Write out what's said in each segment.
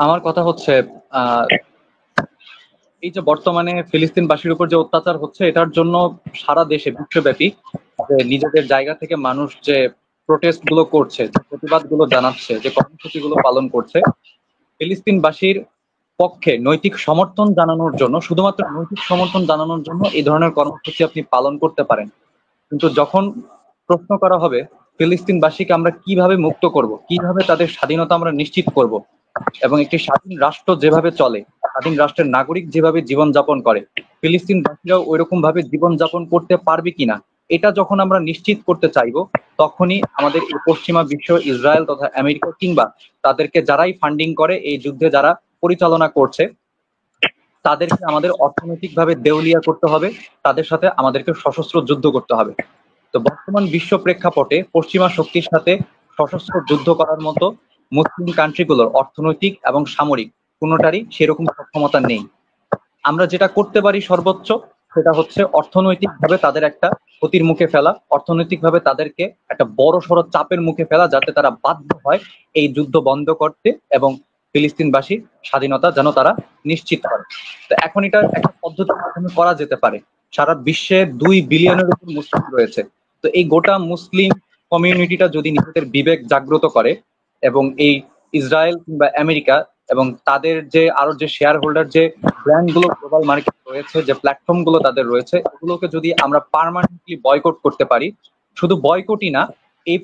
আমার কথা হচ্ছে আহ এই যে বর্তমানে ফিলিস্তিনবাসীর উপর যে অত্যাচার হচ্ছে এটার জন্য সারা দেশে বিশ্বব্যাপী যে নিজেদের জায়গা থেকে মানুষ যে প্রোটেস্ট গুলো করছে, যে প্রতিবাদ গুলো জানাচ্ছে, যে কর্মসূচি গুলো পালন করছে, ফিলিস্তিনবাসীর পক্ষে নৈতিক সমর্থন জানানোর জন্য, শুধুমাত্র নৈতিক সমর্থন জানানোর জন্য এই ধরনের কর্মসূচি আপনি পালন করতে পারেন। কিন্তু যখন প্রশ্ন করা হবে ফিলিস্তিনবাসীকে আমরা কিভাবে মুক্ত করব, কিভাবে তাদের স্বাধীনতা আমরা নিশ্চিত করব, এবং একটি স্বাধীন রাষ্ট্র যেভাবে চলে, স্বাধীন রাষ্ট্রের নাগরিক যেভাবে জীবনযাপন করে, ফিলিস্তিনবাসীরাও ওইরকম ভাবে জীবনযাপন করতে পারবে কিনা, এটা যখন আমরা নিশ্চিত করতে চাইবো, তখনই আমাদের এই পশ্চিমা বিশ্ব, ইসরায়েল তথা আমেরিকা, কিংবা তাদেরকে যারাই ফান্ডিং করে, এই যুদ্ধে যারা পরিচালনা করছে, তাদেরকে আমাদের অর্থনৈতিকভাবে দেউলিয়া করতে হবে, তাদের সাথে আমাদেরকে সশস্ত্র যুদ্ধ করতে হবে। তো বর্তমান বিশ্ব প্রেক্ষাপটে পশ্চিমা শক্তির সাথে সশস্ত্র যুদ্ধ করার মতো মুসলিম কান্ট্রিগুলোর অর্থনৈতিক এবং সামরিক কোনোটারই সেরকম সক্ষমতা নেই। আমরা যেটা করতে পারি সর্বোচ্চ, সেটা হচ্ছে অর্থনৈতিকভাবে তাদের একটা ক্ষতির মুখে ফেলা, অর্থনৈতিকভাবে তাদেরকে একটা বড় সড় চাপের মুখে ফেলা, যাতে তারা বাধ্য হয় এই যুদ্ধ বন্ধ করতে এবং ফিলিস্তিনবাসীর স্বাধীনতা যেন তারা নিশ্চিত করে। তো এখন এটা একটা পদ্ধতির মাধ্যমে করা যেতে পারে। সারা বিশ্বে 2 বিলিয়নের উপর মুসলিম রয়েছে। তো এই গোটা মুসলিম কমিউনিটিটা যদি নিজেদের বিবেক জাগ্রত করে এবং এই ইসরায়েল কিংবা আমেরিকা এবং তাদের যে আরো যে শেয়ার হোল্ডার, যে ব্র্যান্ড গুলো গ্লোবাল মার্কেট রয়েছে, যে প্ল্যাটফর্ম গুলো তাদের রয়েছে, এগুলোকে যদি আমরা পার্মানেন্টলি বয়কট করতে পারি, শুধু বয়কটই না, এই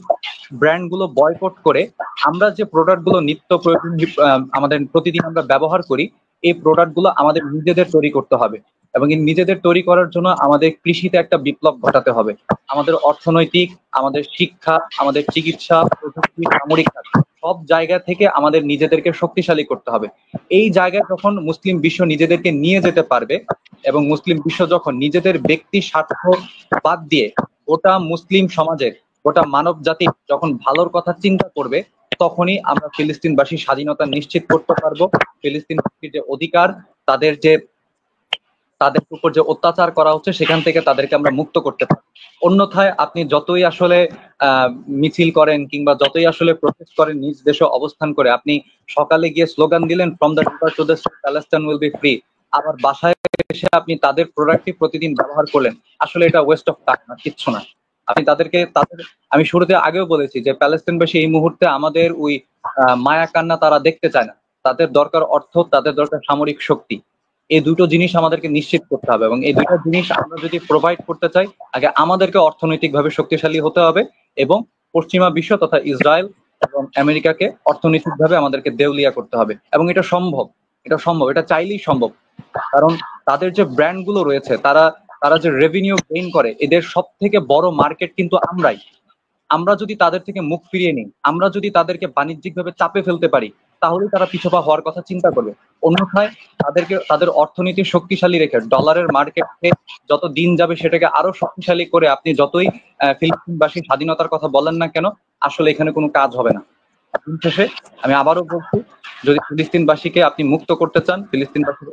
ব্র্যান্ড গুলো বয়কট করে আমরা যে প্রোডাক্ট গুলো নিত্য প্রয়োজনীয় আমাদের প্রতিদিন আমরা ব্যবহার করি, এই প্রোডাক্ট গুলো আমাদের নিজেদের তৈরি করতে হবে। এবং এই নিজেদের তৈরি করার জন্য আমাদের কৃষিতে একটা বিপ্লব ঘটাতে হবে। আমাদের অর্থনৈতিক, আমাদের শিক্ষা, আমাদের চিকিৎসা, প্রযুক্তি, সামরিক খাত, সব জায়গা থেকে আমাদের নিজেদেরকে শক্তিশালী করতে হবে। এই জায়গায় যখন মুসলিম বিশ্ব নিজেদেরকে নিয়ে যেতে পারবে এবং মুসলিম বিশ্ব যখন নিজেদের ব্যক্তি স্বার্থ বাদ দিয়ে গোটা মুসলিম সমাজের, গোটা মানব জাতি যখন ভালোর কথা চিন্তা করবে, তখনই আমরা ফিলিস্তিনবাসী স্বাধীনতা নিশ্চিত করতে পারবো। ফিলিস্তিনবাসীর যে অধিকার, তাদের যে তাদের উপর যে অত্যাচার করা হচ্ছে, সেখান থেকে তাদেরকে আমরা মুক্ত করতে পারি। অন্যথায় আপনি যতই আসলে আহ মিছিল করেন কিংবা যতই আসলে প্রোটেস্ট করেন নিজ দেশে অবস্থান করে, আপনি সকালে গিয়ে স্লোগান দিলেন from the river to the sea Palestine will be free, আবার বাসায় এসে আপনি তাদের প্রোডাক্টই প্রতিদিন ব্যবহার করলেন, আসলে এটা ওয়েস্ট অফ টাইম আর কিচ্ছু না। আপনি তাদের আমি শুরুতে আগেও বলেছি যে প্যালেস্টাইনবাসী এই মুহূর্তে আমাদের ওই মায়া কান্না তারা দেখতে চায় না। তাদের দরকার অর্থ, তাদের দরকার সামরিক শক্তি। এই দুটো জিনিস আমাদেরকে নিশ্চিত করতে হবে, এবং এই দুটো জিনিস আমরা যদি প্রোভাইড করতে চাই, আগে আমাদেরকে অর্থনৈতিকভাবে শক্তিশালী হতে হবে, এবং পশ্চিমা বিশ্ব তথা ইসরায়েল এবং আমেরিকাকে অর্থনৈতিকভাবে আমাদেরকে দেউলিয়া করতে হবে। এবং এটা সম্ভব, এটা সম্ভব, এটা চাইলেই সম্ভব। কারণ তাদের যে ব্র্যান্ড গুলো রয়েছে, তারা তারা যে রেভিনিউ গেইন করে, এদের সব থেকে বড় মার্কেট কিন্তু আমরাই। আমরা যদি তাদের থেকে মুখ ফিরিয়ে নিই, আমরা যদি তাদেরকে বাণিজ্যিকভাবে চাপে ফেলতে পারি, তাহলেই তারা পিছপা হওয়ার কথা চিন্তা করবে। অন্যথায় তাদেরকে তাদের অর্থনীতি শক্তিশালী রেখে ডলারের মার্কেটে যত দিন যাবে সেটাকে আরো শক্তিশালী করে আপনি যতই ফিলিস্তিনবাসী স্বাধীনতার কথা বলেন না কেন, আসলে এখানে কোনো কাজ হবে না। দিন শেষে আমি আবারও বলছি, যদি ফিলিস্তিনবাসীকে আপনি মুক্ত করতে চান, ফিলিস্তিনবাসীর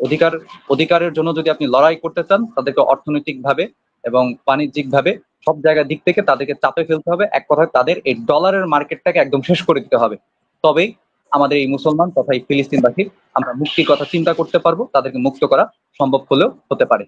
অধিকারের জন্য যদি আপনি লড়াই করতে চান, তাদেরকে অর্থনৈতিকভাবে এবং বাণিজ্যিকভাবে সব জায়গার দিক থেকে তাদেরকে চাপে ফেলতে হবে। এক কথায় তাদের এই ডলারের মার্কেটটাকে একদম শেষ করে দিতে হবে। তবেই আমাদের এই মুসলমান তথা এই ফিলিস্তিনবাসীর আমরা মুক্তির কথা চিন্তা করতে পারবো, তাদেরকে মুক্ত করা সম্ভব হলেও হতে পারে।